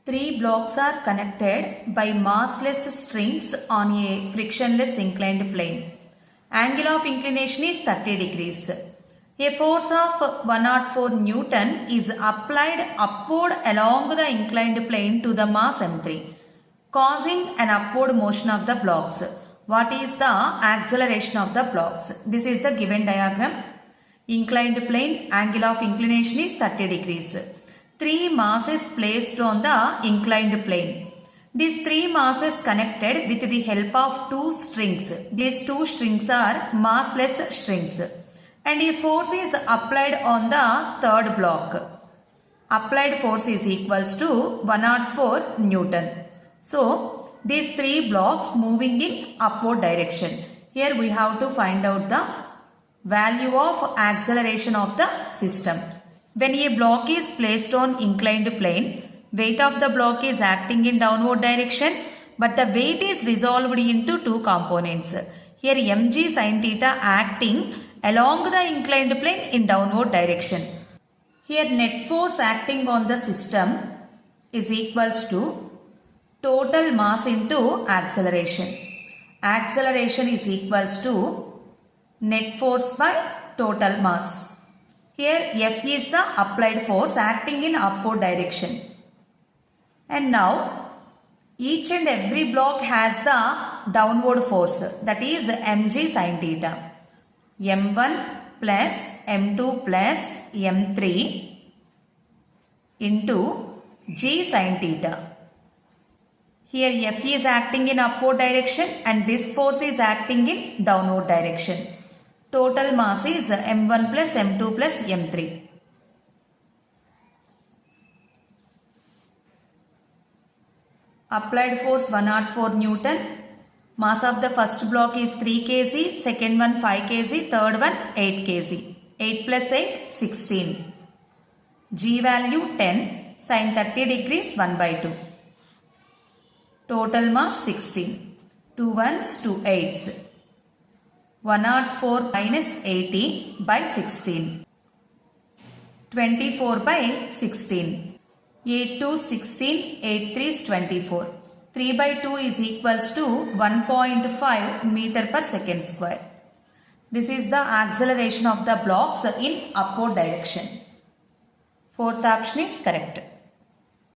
Three blocks are connected by massless strings on a frictionless inclined plane. Angle of inclination is 30 degrees. A force of 104 Newton is applied upward along the inclined plane to the mass m3, causing an upward motion of the blocks. What is the acceleration of the blocks? This is the given diagram. Inclined plane, angle of inclination is 30 degrees. Three masses placed on the inclined plane. These three masses connected with the help of two strings. These two strings are massless strings. And a force is applied on the third block. Applied force is equals to 104 Newton. So, these three blocks moving in upward direction. Here we have to find out the value of acceleration of the system. When a block is placed on inclined plane, weight of the block is acting in downward direction, but the weight is resolved into two components. Here mg sin theta acting along the inclined plane in downward direction. Here net force acting on the system is equals to total mass into acceleration. Acceleration is equals to net force by total mass. Here F is the applied force acting in upward direction. And now each and every block has the downward force, that is mg sin theta. M1 plus M2 plus M3 into g sin theta. Here F is acting in upward direction and this force is acting in downward direction. Total mass is M1 plus M2 plus M3. Applied force 104 Newton. Mass of the first block is 3 kg, second one 5 kg, third one 8 kg. 8 plus 8, 16. G value 10, sin 30 degrees 1 by 2. Total mass 16. 2 ones, 2 8s. 104 minus 80 by 16. 24 by 16. 8 2 16, 8 3 is 24. 3 by 2 is equals to 1.5 meter per second square. This is the acceleration of the blocks in upward direction. Fourth option is correct.